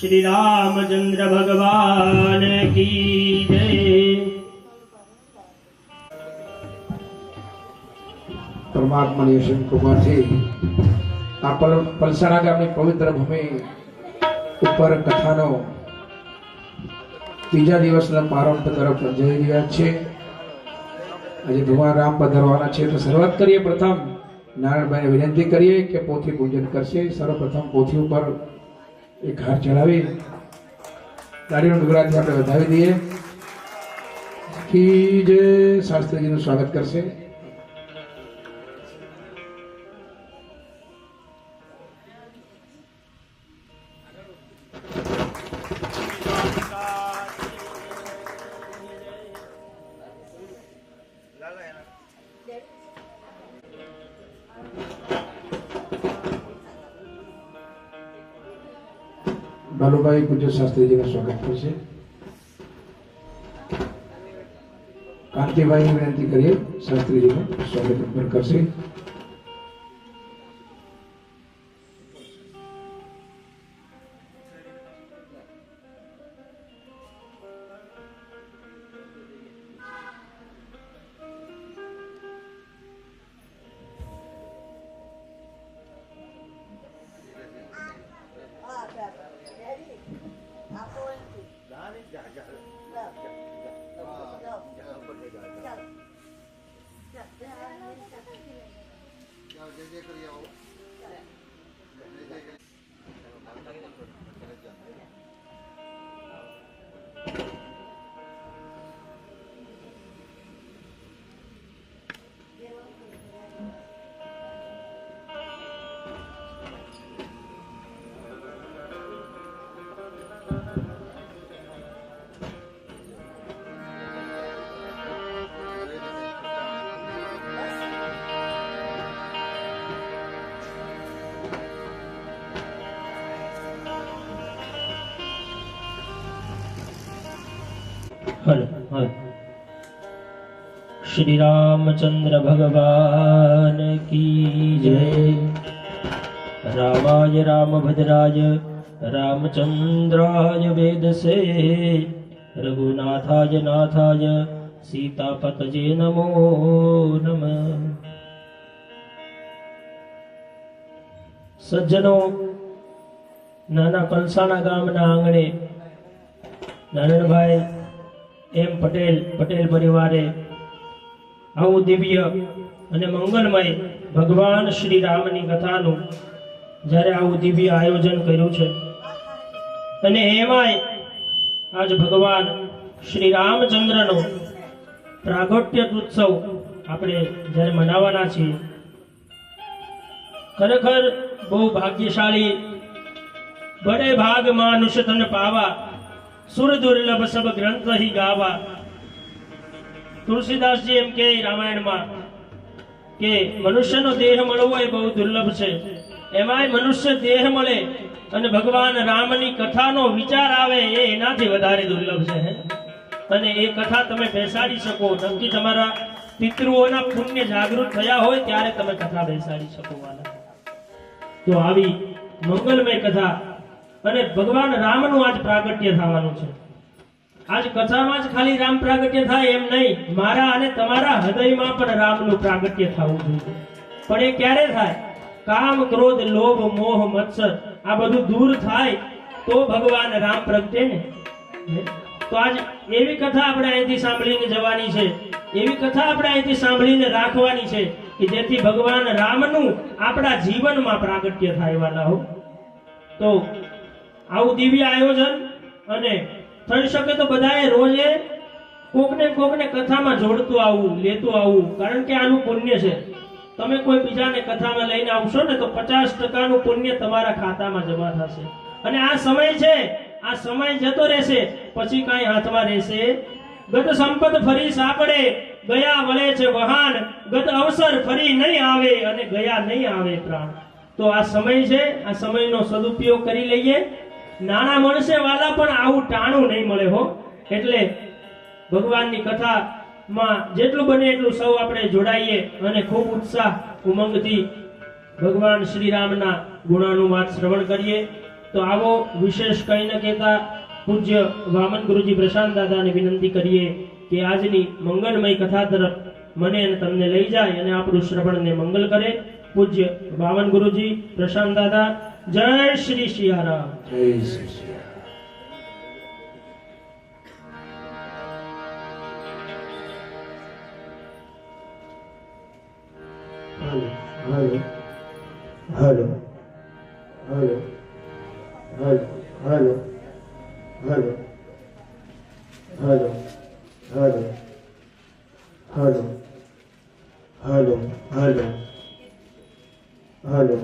श्री रामचंद्र भगवान की जय। परमात्मा यशवंत कुमार जी पलसाणा गामनी पवित्र भूमि ઉપર કથાનો ત્રીજા દિવસના પ્રારંભ તરફ જઈ રહ્યા છે। આજે ભગવાન રામ પધારવાના છે તો શરૂઆત કરીએ। પ્રથમ નારાયણભાઈને વિનંતી કરીએ કે પોથી પૂજન કરશે। સર્વપ્રથમ પોથી ઉપર એક હાર ચડાવી ગાડીનો ડુગરાથી આપણે વધાવી દઈએ કે જે શાસ્ત્રીજીનું સ્વાગત કરશે। बालूभाई पूज्य शास्त्री जी का स्वागत करશે। कांतिभाई विनंती करिए शास्त्री जी का स्वागत करશે। श्री रामचंद्र भगवान की जय। रामाय रामभद्राय रामचंद्राय वेदसे रघुनाथाय नाथाय सीतापतये नमो नमः। सज्जनों, नाना पलसाणा गामना आंगणे नारायणभाई एम पटेल परिवारे आવું દિવ્ય અને મંગલમય ભગવાન શ્રી રામની કથાનું જ્યારે આવું દિવ્ય આયોજન કર્યું છે અને એમાંય આજ ભગવાન શ્રી રામચંદ્રનો પ્રાગટ્ય ઉત્સવ આપણે જ્યારે મનાવવાના છીએ, ખરેખર બહુ ભાગ્યશાળી। બડે ભાગ માનુષ તન પાવા સુર દુર્લભ સબ ગ્રંથ ही ગાવા। तुलसीदास जी एम के रामायण में के मनुष्य नो देह मळवो ए बहु दुर्लभ छे। एमाय मनुष्य देह मळे अने भगवान राम नी कथा नो विचार आवे ए एनाथी वधारे दुर्लभ छे। अने ए कथा तमे बेसाड़ी शको, नक्की तमारा पितृओना पुण्य जागृत थया होय त्यारे तमे कथा बेसाड़ी शको। तो आवी मंगलमय कथा अने भगवान राम नु आज प्रागट्य थवानुं छे। आज कथा में खाली राम प्रागट्य थाय एम नहीं, मारा अने तमारा हृदय में पण राम नु प्रागट्य थवुं जोईए। पण ए क्यारे थाय? काम क्रोध लोभ मोह मत्सर आ बधुं दूर थाय तो भगवान राम प्रगटे ने। तो आज एवी कथा आपणे અહીંથી સાંભળીને જવાની છે, એવી કથા આપણે અહીંથી સાંભળીને રાખવાની છે કે જેથી ભગવાન રામનું આપણા જીવનમાં પ્રાગટ્ય થાય વાલા હો। તો આવું દિવ્ય આયોજન અને થઈ શકે તો બધાએ રોજે કોકને કથામાં જોડતું આવવું, લેતું આવવું, કારણ કે આનું પુણ્ય છે। તમે કોઈ બીજાને કથામાં લઈને આવશો ને તો 50% પુણ્ય તમારા ખાતામાં જમા થશે। અને આ સમય છે, આ સમય જતો રહેશે, પછી કાંઈ હાથમાં રહેશે। ગત સંપત ફરી સાપડે, ગયા વળે છે વહાણ, ગત અવસર ફરી નહીં આવે અને ગયા નહીં આવે પ્રાણ। તો આ સમય છે, આ સમયનો સદુપયોગ કરી લઈએ। નાના મળશે વાલા પણ આવું ટાણું નહીં મળે હો। એટલે ભગવાનની કથામાં જેટલું બને એટલું સૌ આપણે જોડાઈએ અને ખૂબ ઉત્સાહ ઉમંગથી ભગવાન શ્રી રામના ગુણાનુવાદ શ્રવણ કરીએ। તો આવો વિશેષ કંઈ ન કહેતા પૂજ્ય વામન ગુરુજી પ્રશાંત દાદાને વિનંતી કરીએ કે આજની મંગળમય કથા તરફ મને અને તમને લઈ જાય અને આપણું શ્રવણને મંગલ કરે. પૂજ્ય વામન ગુરુજી પ્રશાંત દાદા, જય શ્રી સિયારામ. જય Shri Shri. Hello. Hello. Hello. Hello. Hello. Hello. Hello. Hello. Hello. Hello. Hello. Hello.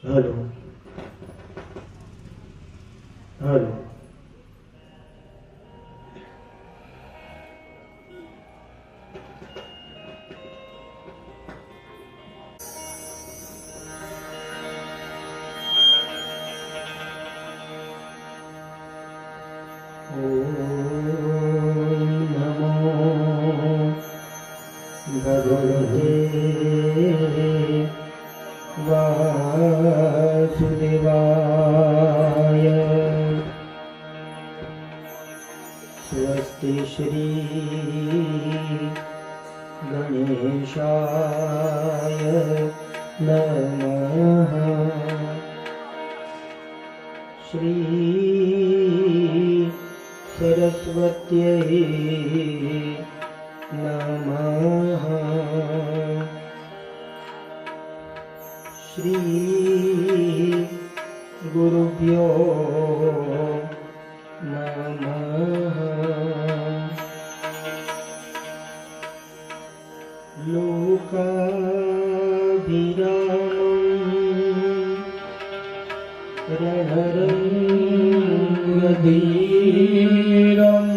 Hello. Hello. Hello. वासुदेवाय स्वस्ति श्री गणेशाय नमः श्री सरस्वत्यै नमः श्री गुरुभ्यो नमः लोकाभिरामं रणरङ्गधीरं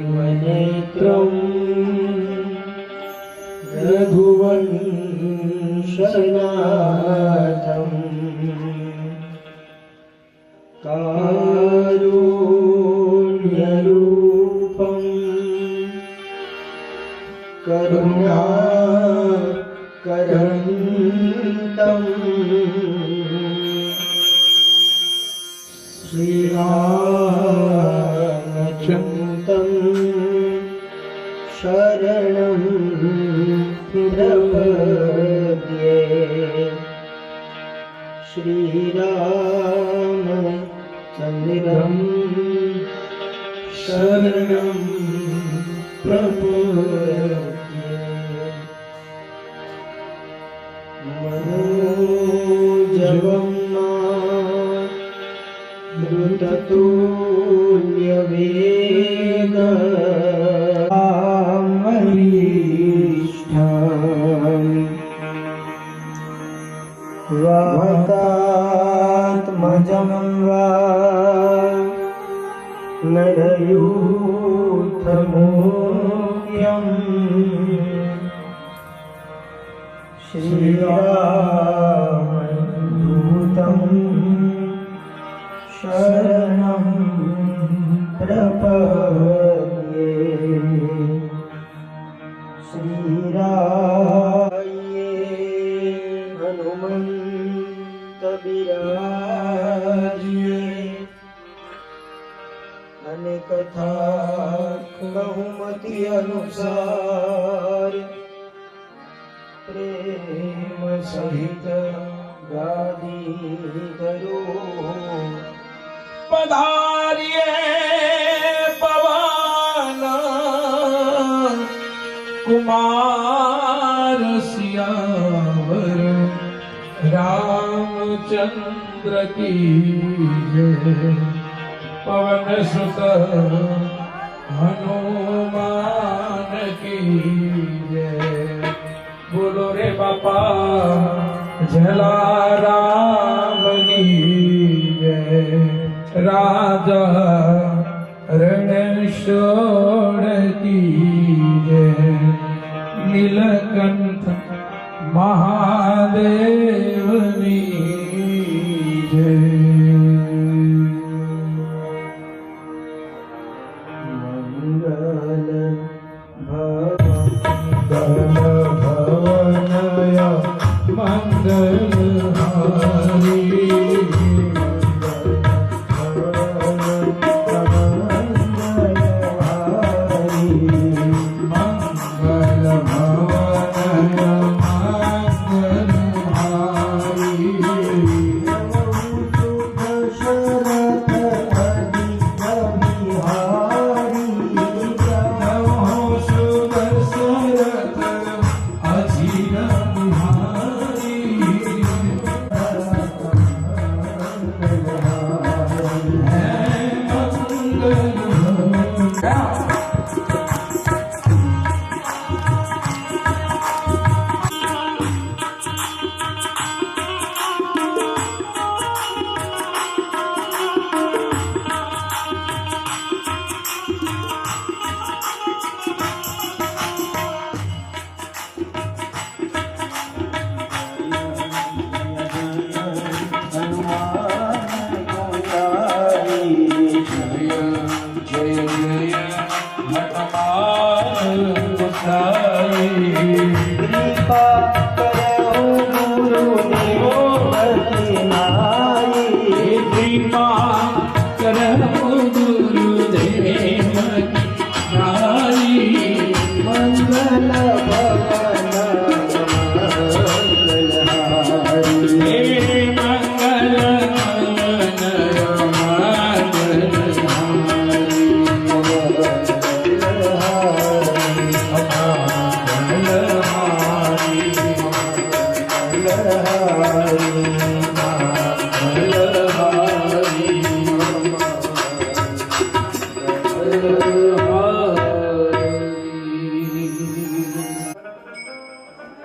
राजीवनेत्रम् रघुवंशनाथं कारुण्यरूपं करुणाकरन्तं श्रीरामचन्द्रं शरणं प्रपद्ये श्रीरामचन्द्रं शरणं प्रपद्ये मनोजवं मृततुल्यवेगम् वातात्मजं वा नरयूथमुख्यम् श्रीरामदूतं शरणं प्रपद्ये श्रीराये हनुमन्त विराजिये અને કથા બહુમતી અનુસાર પ્રેમ સહિત ગાદી ધરો પધારીએ પવન કુમાર સિયાવર रामचंद्र की जय। पवन सुत हनुमान की जय। बोलो रे बापा जलाराम की जय। राजा रणछोड़ की जय। नीलकंठ महादेव की कृपा करो गुरु देवकी नाई कृपा करो गुरुदेव नाई मंगल भवन मंगलहारी हे मंगल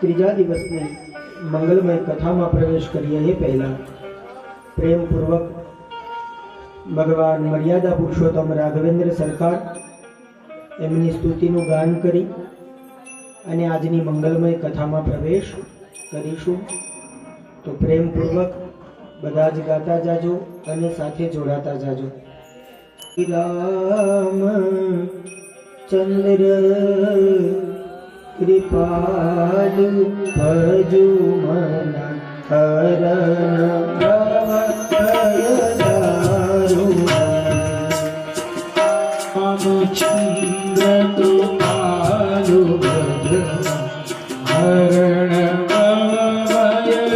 ત્રીજા દિવસની મંગલમય કથામાં પ્રવેશ કરીએ એ પહેલા પ્રેમપૂર્વક ભગવાન મર્યાદા પુરુષોત્તમ રાઘવેન્દ્ર સરકાર એમની સ્તુતિનું ગાન કરી અને આજની મંગલમય કથામાં પ્રવેશ કરીશું. તો પ્રેમપૂર્વક બધા જ ગાતા જાજો અને સાથે જોડાતા જાજો. રામ ચંદ્ર कृपालु भजु मन हरण भवभयदारु रामचंद्र कृपालु भज हरण भवभयदारु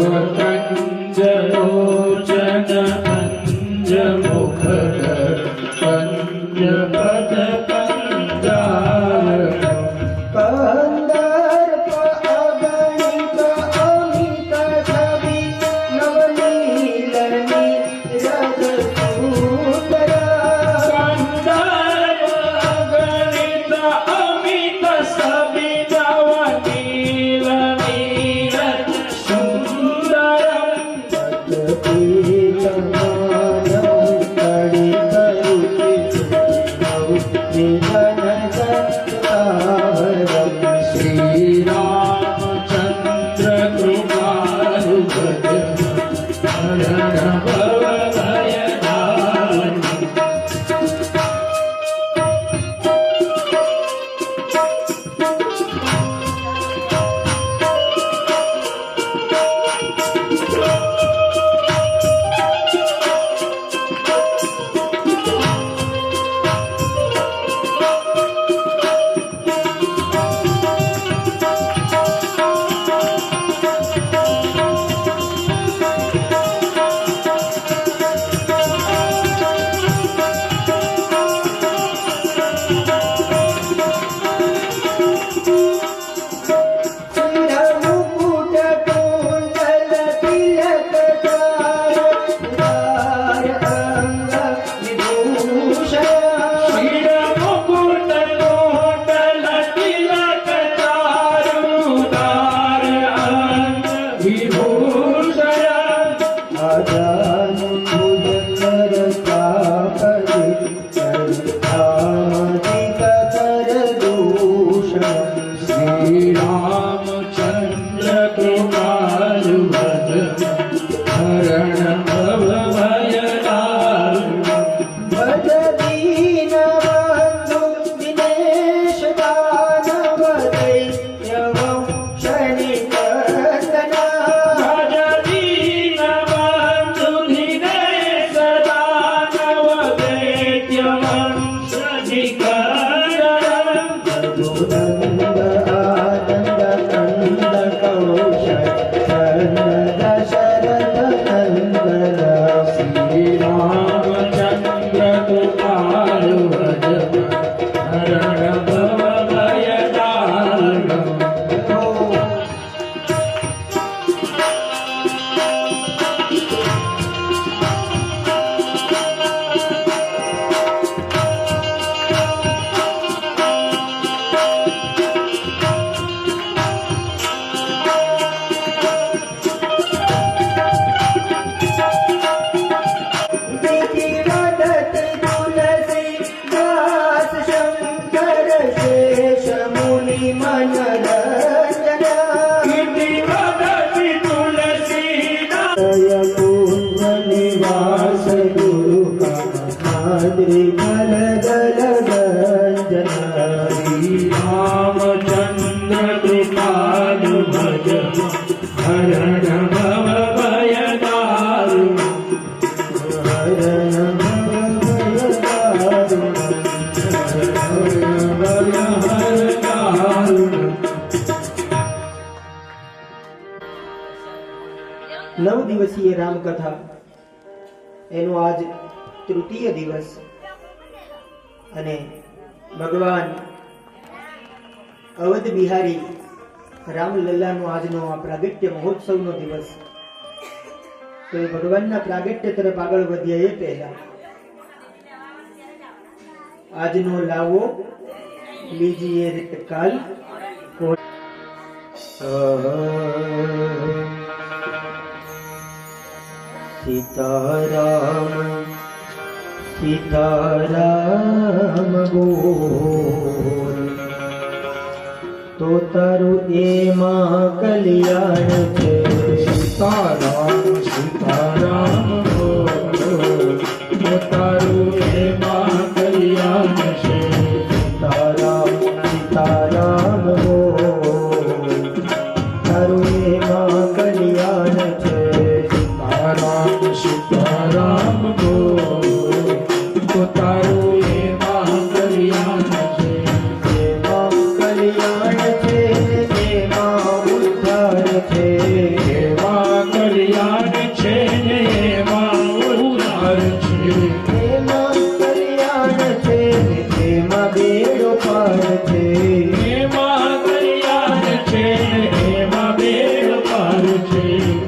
नवकंजलोचन कंजमुख कंज Thank you. 9 દિવસીય રામકથા એનો આજ તૃતીય દિવસ અને ભગવાન અવધ બિહારી રામલલ્લાનો આજનો આ પ્રાગટ્ય મહોત્સવનો દિવસ. તો એ ભગવાનના પ્રાગટ્ય તરફ આગળ વધીએ એ પહેલા આજનો લાવો લીજીએ રે કાલ સીતારામ સીતારામ બોલ તો તારું એમાં કલ્યાણ છે. સીતારામ સીતારામ બોલો તો તારું એમાં કલ્યાણ છે. સીતારામ સીતારામ બોલ તારું એમાં કલ્યાણ છે. સીતારામ સીતારામ બોલો તો તારું એમાં કલ્યાણ છે. એમાં કલ્યાણ છે એમાં ઉદ્ધાર છે. એમાં કલ્યાણ છે ને એમાં ઉદ્ધાર છે. એમાં કલ્યાણ છે એમાં બેડો પાર છે. એમાં કલ્યાણ છે ને એમાં બેડ પાર છે.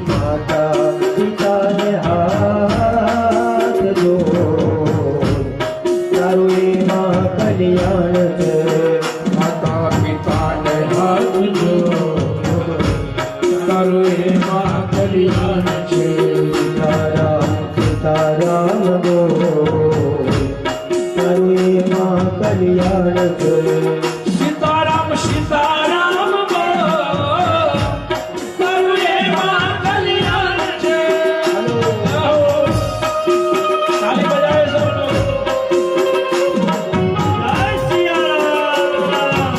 માતા પિતાને હાથ જોડ તારું એમાં કલ્યાણ છે. માતા પિતાને હાથ જોડ તારું એમાં કલ્યાણ છે. સીતારામ સીતારામ બોલ તારું એમાં કલ્યાણ છે. સીતારામ સીતારામ બોલો તારું એમાં કલ્યાણ છે. તાળી બજાવે સૌ લોકો. જય સિયારામ.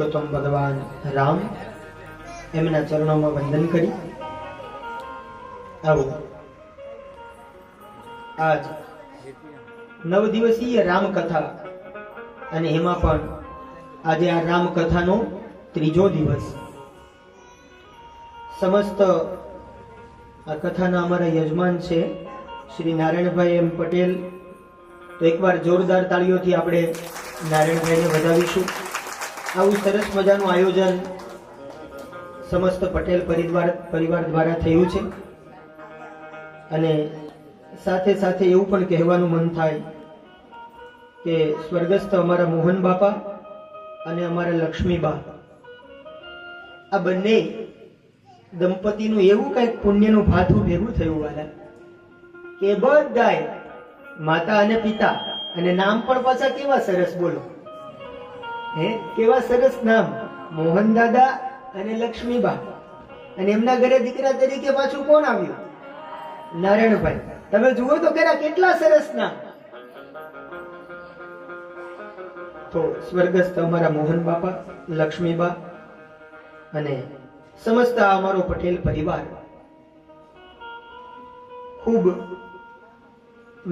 પુરુષોત્તમ ભગવાન રામ એમના ચરણોમાં વંદન કરી આવો આજ 9 દિવસીય રામકથા અને એમાં પણ આજે આ રામકથાનો ત્રીજો દિવસ. સમસ્ત આ કથાના અમારા યજમાન છે શ્રી નારાયણભાઈ એમ પટેલ. તો એકવાર જોરદાર તાળીઓથી આપણે નારાયણભાઈને વધાવીશું. આવું સરસ મજાનું આયોજન સમસ્ત પટેલ પરિવાર દ્વારા થયું છે. અને સાથે સાથે એવું પણ કહેવાનું મન થાય કે સ્વર્ગસ્થ અમારા મોહન બાપા અને અમારા લક્ષ્મીબા આ બંને દંપતીનું એવું કંઈક પુણ્યનું ભાથું ભેગું થયું વાલા કે બધાય માતા અને પિતા અને નામ પણ પાછા કેવા સરસ, બોલો કેવા સરસ નામ, મોહન દાદા અને લક્ષ્મીબા. અને એમના ઘરે દીકરા તરીકે પાછું કોણ આવ્યું? નારાયણભાઈ. તમે જુઓ તો ખરા કેટલા સરસ નામ. તો સ્વર્ગસ્થ અમારા મોહન બાપા, લક્ષ્મીબા અને સમસ્ત અમારો પટેલ પરિવાર ખૂબ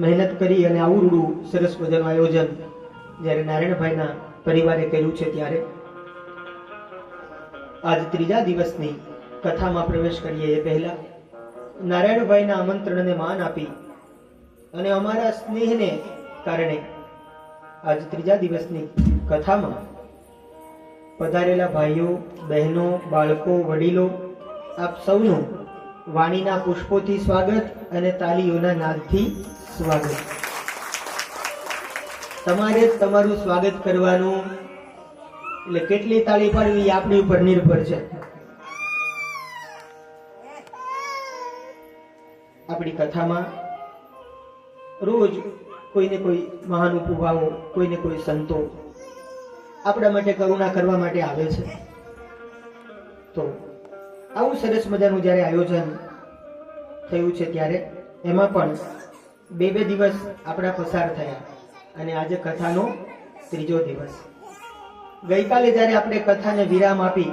મહેનત કરી અને આવડું સરસ મજાનું આયોજન જ્યારે નારાયણભાઈના પરિવારે કર્યું છે ત્યારે આજ ત્રીજા દિવસની કથામાં પ્રવેશ કરીએ એ પહેલા નારાયણભાઈના આમંત્રણને માન આપી અને અમારા સ્નેહને કારણે આજ ત્રીજા દિવસની કથામાં પધારેલા ભાઈઓ, બહેનો, બાળકો, વડીલો, આપ સૌનું વાણીના પુષ્પોથી સ્વાગત અને તાલીઓના નાદથી સ્વાગત. તમારે જ તમારું સ્વાગત કરવાનું, એટલે કેટલી તાળી પાડવી એ આપણી ઉપર નિર્ભર છે. આપણી કથામાં રોજ કોઈને કોઈ મહાનુભાવો, કોઈને કોઈ સંતો આપણા માટે કરુણા કરવા માટે આવે છે. તો આવું સરસ મજાનું જ્યારે આયોજન થયું છે ત્યારે એમાં પણ બે દિવસ આપણા પસાર થયા અને આજે કથાનો ત્રીજો દિવસ. ગઈકાલે જ્યારે આપણે કથાને વિરામ આપી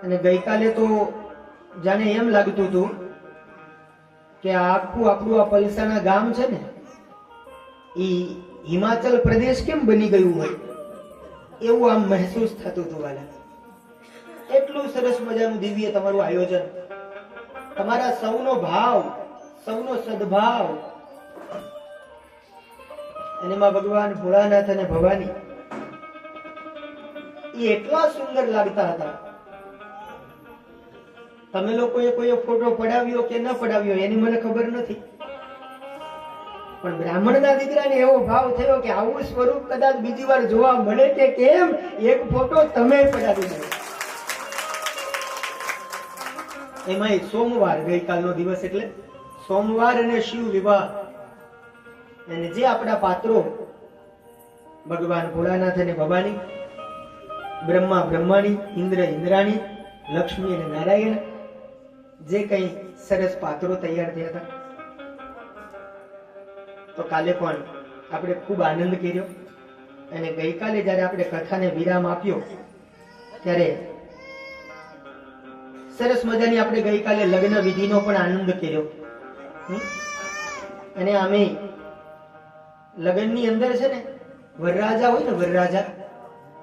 અને ગઈકાલે તો જાણે એમ લાગતું હતું કે આખું આપણું આ પલસાણા ગામ છે ને એ હિમાચલ પ્રદેશ કેમ બની ગયું હોય એવું આમ મહેસૂસ થતું હતું વાલા. એટલું સરસ મજાનું દિવ્ય તમારું આયોજન, તમારા સૌનો ભાવ, સૌનો સદભાવ, અને એમાં ભગવાન ભોળાનાથ અને ભવાની એ એટલા સુંદર લાગતા હતા. તમે લોકોએ કોઈ ફોટો પડાવ્યો કે ન પડાવ્યો એની મને ખબર નથી, પણ બ્રાહ્મણના દીકરાને એવો ભાવ થયો કે આવું સ્વરૂપ કદાચ બીજી વાર જોવા મળે કે કેમ, એક ફોટો તમે પડાવી દો. એમાંય સોમવાર, ગઈકાલનો દિવસ એટલે સોમવાર અને શિવ વિવાહ. અને જે આપણા પાત્રો ભગવાન ભોળાનાથ અને ભવાની, બ્રહ્મા બ્રહ્માણી, ઇન્દ્ર ઇન્દ્રાણી, લક્ષ્મી અને નારાયણ, જે કઈ સરસ પાત્રો તૈયાર થયા હતા. તો કાલે પણ આપણે ખૂબ આનંદ કર્યો અને ગઈકાલે જ્યારે આપણે કથાને વિરામ આપ્યો ત્યારે સરસ મજાની આપણે ગઈકાલે લગ્ન વિધિનો પણ આનંદ કર્યો. અને આમે લગ્નની અંદર છે ને વરરાજા હોય ને, વરરાજા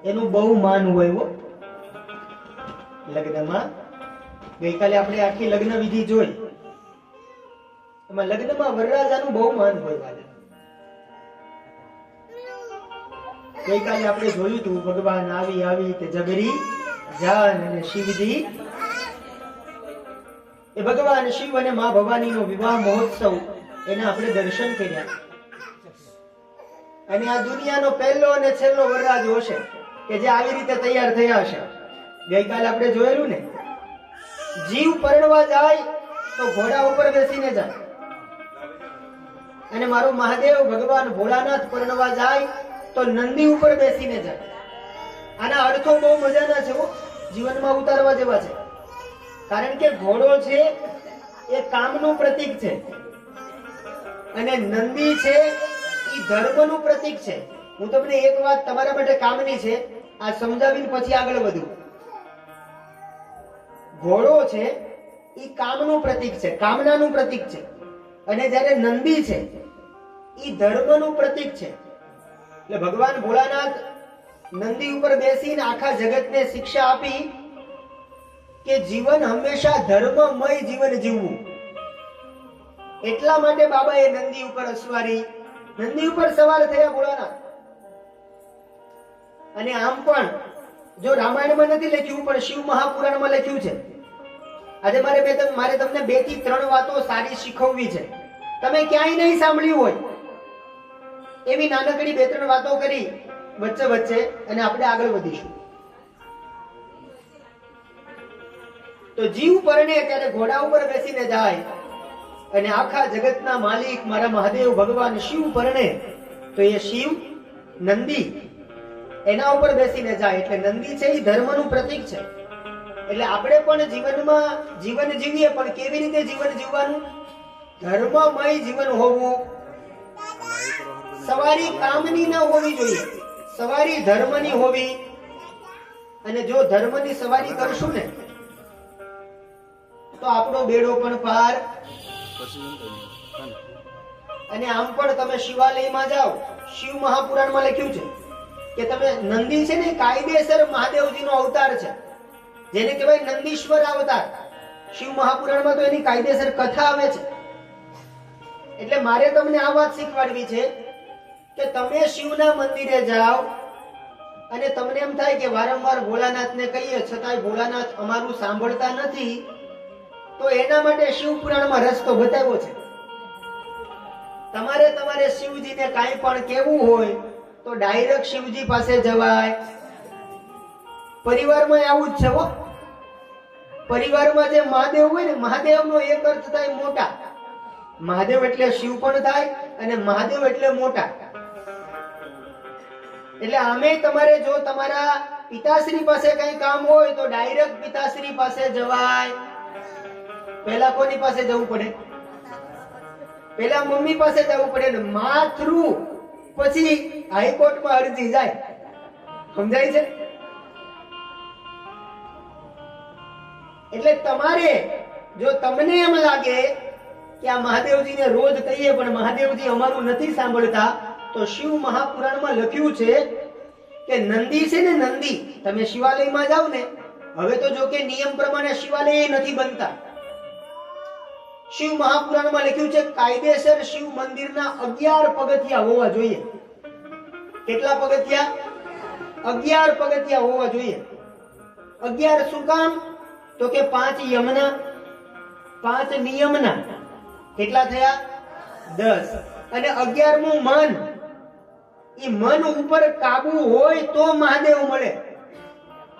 એનું બહુ માન હોય હો લગ્નમાં. ગઈકાલે આપણે આખી લગ્ન વિધિ જોઈ, એમાં લગ્નમાં વરરાજાનું બહુ માન હોય. ગઈકાલે આપણે જોયું હતું ભગવાન આવી તે જગરી જાન અને શિવજી, એ ભગવાન શિવ અને મા ભવાનીનો વિવાહ મહોત્સવ એના આપણે દર્શન કર્યા. અને આ દુનિયાનો પહેલો અને છેલ્લો વરરાજો હશે કે જે આવી રીતે તૈયાર થયા હશે. ગઈકાલે આપણે જોયેલું ને, જીવ પરણવા જાય તો ઘોડા ઉપર બેસીને જાય, અને મારો મહાદેવ ભગવાન ભોળાનાથ પરણવા જાય તો નંદી ઉપર બેસીને જાય. આના અર્થો બહુ મજાના છે, જીવનમાં ઉતારવા જેવા છે. કારણ કે ઘોડો છે એ કામનું પ્રતીક છે અને નંદી છે એ ધર્મનું પ્રતીક છે. હું તમને એક વાત તમારા માટે કામની છે, આ સમજાવીને પછી આગળ વધું. ઘોડો છે એ કામનું પ્રતીક છે, કામનાનું પ્રતીક છે, અને જ્યારે નંદી છે એ ધર્મનું પ્રતીક છે. એટલે ભગવાન ભોળાનાથ નંદી ઉપર બેસીને આખા જગતને શિક્ષા આપી કે જીવન હંમેશા ધર્મમય જીવન જીવવું. એટલા માટે બાબાએ નંદી ઉપર અસવારી, નંદી ઉપર સવાર થયા ભોળાનાથ. અને આમ પણ જો રામાયણમાં નથી લખ્યું પણ શિવ મહાપુરાણમાં લખ્યું છે. આજે મારે તમને 2 થી 3 વાતો સારી શીખવવી છે. તમે ક્યાંય નહીં સાંભળ્યું હોય એવી નાનકડી 2-3 વાતો કરી વચ્ચે વચ્ચે, અને આપણે આગળ વધીશું. તો જીવ પરણે ત્યારે ઘોડા ઉપર બેસીને જાય, અને આખા જગતના માલિક મારા મહાદેવ ભગવાન શિવ પરણે, તો એ શિવ નંદી એના ઉપર બેસીને જાય. એટલે નંદી છે એ ધર્મનું પ્રતીક છે. એટલે આપણે પણ જીવનમાં જીવન જીવીએ, પણ કેવી રીતે જીવન જીવવાનું? ધર્મમય જીવન હોવું. સવારી કામની ન હોવી જોઈએ, સવારી ધર્મની હોવી. અને જો ધર્મની સવારી કરશું ને તો આપણો બેડો પણ પાર. અને આમ પણ તમે શિવાલયમાં જાઓ, શિવ મહાપુરાણમાં લખ્યું છે કે તમે નંદી છે ને કાયદેસર મહાદેવજીનો અવતાર છે, જેને કહેવાય નંદીશ્વર અવતાર. શિવ મહાપુરાણમાં તો એની કાયદેસર કથા આવે છે. એટલે મારે તમને આ વાત શીખવાડવી છે કે તમે શિવના મંદિરે જાઓ અને તમને એમ થાય કે વારંવાર ભોળાનાથને કહીએ છતાંય ભોળાનાથ અમારું સાંભળતા નથી, તો એના માટે શિવ પુરાણમાં રસ્તો બતાવ્યો છે. તમારે શિવજીને કાંઈ પણ કહેવું હોય તો ડાયરેક્ટ શિવજી પાસે જવાય. પરિવારમાં આવું જ છે હો. પરિવારમાં જે મહાદેવ હોય ને, મહાદેવનો એક અર્થ થાય મોટા. મહાદેવ એટલે શિવ પણ થાય, અને મહાદેવ એટલે મોટા. એટલે આમે તમારે જો તમારા પિતાશ્રી પાસે કઈ કામ હોય તો ડાયરેક્ટ પિતાશ્રી પાસે જવાય. પહેલા કોની પાસે જવું પડે? પહેલા મમ્મી પાસે જવું પડે, ને મા થ્રુ પછી હાઈકોર્ટમાં અરજી જાય. સમજાય છે? એટલે તમારે જો તમને એમ લાગે કે આ મહાદેવજીને રોજ કહીએ પણ મહાદેવજી અમારું નથી સાંભળતા, તો શિવ મહાપુરાણમાં લખ્યું છે કે નંદી છે ને, નંદી તમે શિવાલયમાં જાવ ને, હવે તો જો કે નિયમ પ્રમાણે શિવાલય નથી બનતા. શિવ મહાપુરાણમાં લખ્યું છે કાયદેસર શિવ મંદિરના 11 પગથિયા હોવા જોઈએ. કેટલા પગથિયા? 11 પગથિયા હોવા જોઈએ. 11 શું કામ? તો કે 5 યમના, 5 નિયમના. કેટલા થયા? 10. અને 11મું મન. એ મન ઉપર કાબુ હોય તો મહાદેવ મળે.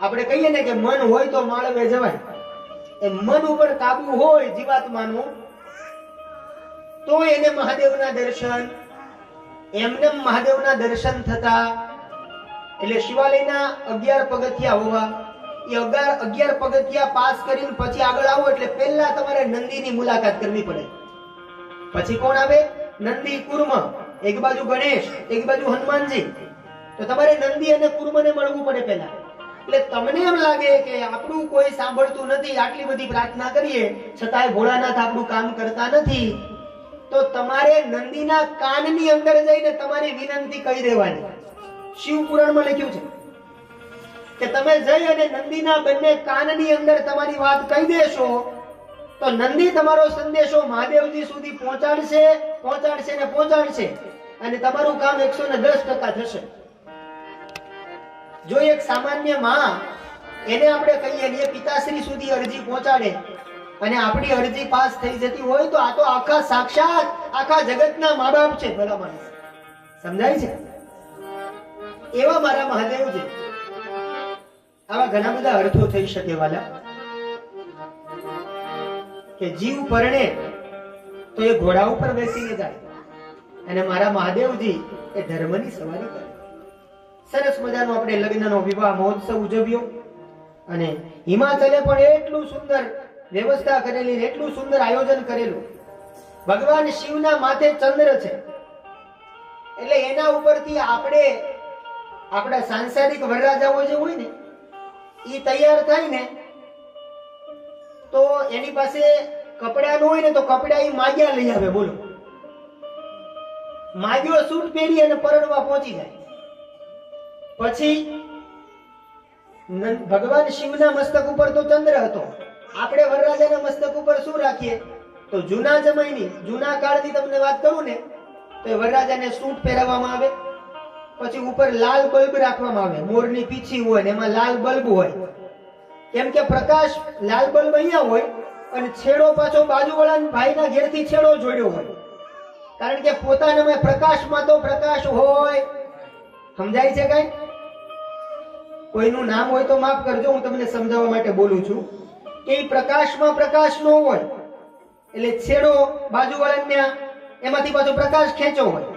આપણે કહીએ ને કે મન હોય તો માળવે જવાય. એ મન ઉપર કાબુ હોય જીવાત્માનું તો એને મહાદેવના દર્શન. એમને મહાદેવના દર્શન થતા. એટલે શિવાલયના 11 પગથિયા હોવા. એ 11 પગથિયા પાસ કરીને પછી આગળ આવો એટલે પહેલા તમારે નંદીની મુલાકાત કરવી પડે. પછી કોણ આવે? નંદી, કુર્મ. એક બાજુ ગણેશ, એક બાજુ હનુમાનજી. તો તમારે નંદી અને કુર્મને મળવું પડે પહેલા. એટલે તમને એમ લાગે કે આપણું કોઈ સાંભળતું નથી, આટલી બધી પ્રાર્થના કરીએ છતાંય ભોળાનાથ આપણું કામ કરતા નથી, તો તમારે નંદીના કાનની અંદર જઈને તમારી વિનંતી કહી દેવાની. શિવ પુરાણમાં લખ્યું છે કે તમે જઈ અને નંદીના બંને કાનની અંદર તમારી વાત કહી દેશો તો નંદી તમારો સંદેશો મહાદેવજી સુધી પહોંચાડશે, અને તમારું કામ 110% થશે. જો એક સામાન્ય માં એને આપણે કહીએ ને, એ પિતાશ્રી સુધી અરજી પહોંચાડે અને આપણી અરજી પાસ થઈ જતી હોય તો આ તો આખા સાક્ષાત આખા જગતના મા બાપ છે. ભલા માણસ સમજાય છે? એવા મારા મહાદેવ છે. આવા ઘણા બધા અર્થો થઈ શકે વાલા. કે જીવ પરણે તો એ ઘોડા ઉપર બેસીને જાય, અને મારા મહાદેવજી એ ધર્મની સવારી કરે. સરસ મજાનો આપણે લગ્નનો વિવાહ મહોત્સવ ઉજવ્યો, અને હિમાચલે પણ એટલું સુંદર વ્યવસ્થા કરેલી, એટલું સુંદર આયોજન કરેલું. ભગવાન શિવના માથે ચંદ્ર છે, એટલે એના ઉપરથી આપણે આપણા સાંસારિક વરરાજાઓ જે હોય ને એ તૈયાર થાય ને તો એની પાસે કપડા ન હોય ને તો કપડા એ માગ્યા લઈ આવે. બોલો, માગ્યો સૂટ પહેરી અને પરણવા પહોંચી જાય. પછી ભગવાન શિવના મસ્તક ઉપર તો ચંદ્ર હતો, આપણે વરરાજાના મસ્તક ઉપર શું રાખીએ? તો જૂના જમાઈની જૂના કાળની તમને વાત કરું ને તો એ વરરાજાને સૂટ પહેરાવવામાં આવે, પછી ઉપર લાલ બલ્બ રાખવામાં આવે, મોરની પીછી હોય ને એમાં લાલ બલ્બ હોય, કેમ કે પ્રકાશ લાલ બલ્બ અહીંયા હોય અને છેડો પાછો બાજુવાળા ભાઈના ઘેરથી છેડો જોડ્યો હોય, કારણ કે પોતાનામાં પ્રકાશમાં તો પ્રકાશ હોય. સમજાય છે કઈ? કોઈનું નામ હોય તો માફ કરજો, હું તમને સમજાવવા માટે બોલું છું કે એ પ્રકાશમાં પ્રકાશ ન હોય એટલે છેડો બાજુવાળાને એમાંથી પાછો પ્રકાશ ખેંચો હોય,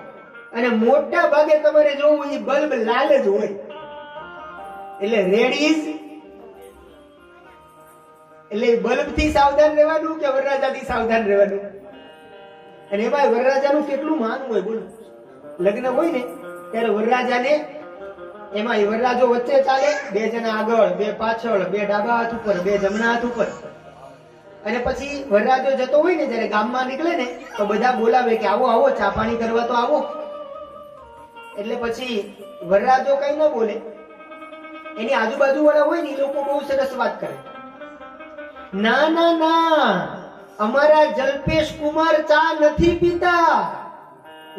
અને મોટા ભાગે તમારે જોવું એ બલ્બ લાલ જ હોય. એટલે રેડ ઇઝ એટલે બલ્બ થી સાવધાન રહેવાનું કે વરરાજા થી સાવધાન રહેવાનું? અને એમાં વરરાજાનું કેટલું માન હોય. બોલો, લગ્ન હોય ને ત્યારે વરરાજાને એમાં વરરાજો વચ્ચે ચાલે, બે જણા આગળ, બે પાછળ, બે ડાબા હાથ ઉપર, બે જમણા હાથ ઉપર. અને પછી વરરાજો જતો હોય ને જ્યારે ગામમાં નીકળે ને તો બધા બોલાવે કે આવો આવો ચા પાણી કરવા તો આવો. એટલે પછી વરરાજો કઈ ન બોલે, એની આજુબાજુ વાળા હોય ને એ લોકો બહુ સરસ વાત કરે. ના ના ના, અમારા જલ્પેશ કુમાર ચા નથી પીતા.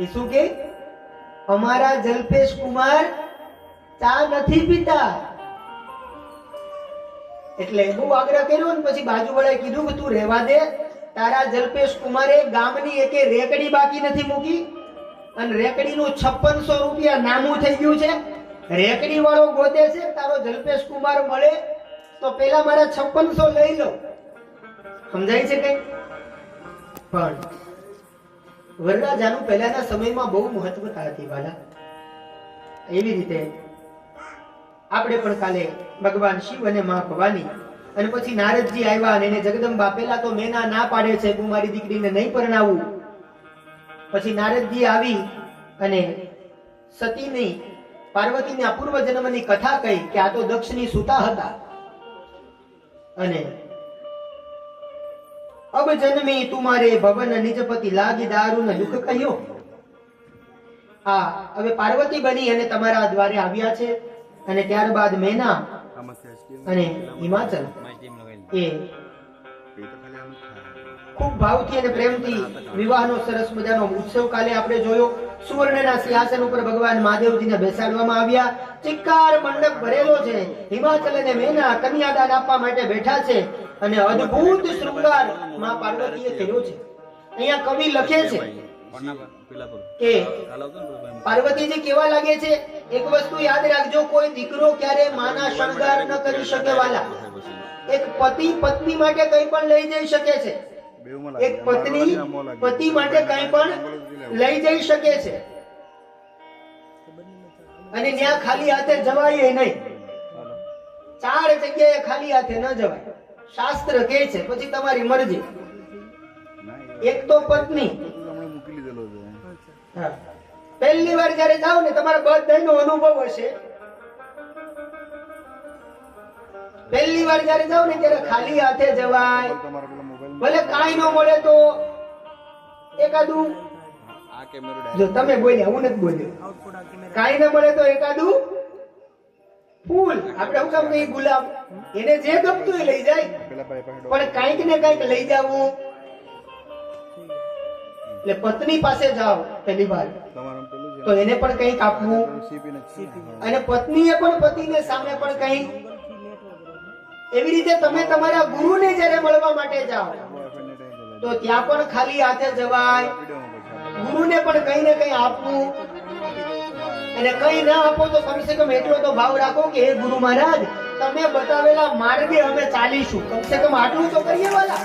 એ શું કે? અમારા જલ્પેશ કુમાર ચા નથી પીતા. એટલે બહુ આગ્રહ કર્યો ને પછી બાજુવાળાએ કીધું કે તું રહેવા દે, તારા જલ્પેશ કુમારે ગામની એકે રેકડી બાકી નથી મૂકી, અને રેકડીનું 5600 રૂપિયા નામું થઈ ગયું છે. રેકડી વાળો ગોતે છે, તારો જલ્પેશ કુમાર મળે તો પેલા મારા 5600 લઈ લો. સમજાય છે કઈ? પણ વરરાજાનું પહેલાના સમયમાં બહુ મહત્વતા હતી વાલા. એવી રીતે આપણે પણ કાલે ભગવાન શિવ અને મા ભવાની અને પછી નારદજી આવ્યા અને એને જગદંબા પેલા તો મેના ના પાડે છે, હું મારી દીકરીને નહીં પરણાવું. પછી નારદજી આવી અને સતીની પાર્વતીના પૂર્વ જન્મની કથા કહી કે આ તો દક્ષની સુતા હતા, અને અબ જન્મી તુમારે ભવન નિજપતિ લાગી દારૂ ન દુઃખ કહ્યો. આ હવે પાર્વતી બની અને તમારા દ્વારે આવ્યા છે. અને ત્યારબાદ મેના અને હિમાચલ એ ખૂબ ભાવથી અને પ્રેમથી વિવાહનો સરસ મજાનો ઉત્સવ કાલે આપણે જોયો. સુવર્ણના સિંહાસન ઉપર ભગવાન મહાદેવજીને બેસાડવામાં આવ્યા. ચિક્કાર મંડપ ભરેલો છે. હિમાચલ અને મેના કન્યાદાન આપવા માટે બેઠા છે અને અદ્ભુત શૃંગાર માં પાર્વતીએ કર્યો છે. અહીંયા કવિ લખે છે કે પાર્વતીજી કેવા લાગે છે? એક વસ્તુ યાદ રાખજો, કોઈ દીકરો ક્યારે માના શણગાર ન કરી શકે વાલા. એક પતિ પત્ની માટે કંઈ પણ લઈ જઈ શકે છે, એક પત્ની પતિ માટે કંઈ પણ લઈ જઈ શકે છે, અને ત્યાં ખાલી હાથે જવાય નહીં. 4 જગ્યાએ ખાલી હાથે ન જવાય, શાસ્ત્ર કહે છે. પછી તમારી મરજી. એક તો પત્ની, પહેલી વાર જયારે જાવ ને તમારા બધાનો અનુભવ હશે, પહેલી વાર જયારે જાવ ને ત્યારે ખાલી હાથે જવાય. ભલે કાંઈ ન મળે તો એકાદું, જો તમે બોલ્યા હું નથી બોલ્યો, કાંઈ ન મળે તો એકાદું ફૂલ, આપણે શું કામ કહીએ ગુલાબ, એને જે ગમતું એ લઈ જાય, પણ કાંઈક ને કાંઈક લઈ જવું. એટલે પત્ની પાસે જાઓ પહેલી વાર તો એને પણ કંઈક આપવું, અને પત્નીએ પણ પતિને સામે પણ કંઈક. એવી રીતે તમે તમારા ગુરુને જ્યારે મળવા માટે જાઓ તો ત્યાં પણ ખાલી હાથે જવાય. ગુરુને પણ કંઈ ને કંઈ આપવું, અને કંઈ ના આપો તો કમસે કમ એટલો તો ભાવ રાખો કે હે ગુરુ મહારાજ, તમે બતાવેલા માર્ગે અમે ચાલીશું. કમસે કમ આટલું તો કરીએ વાલા.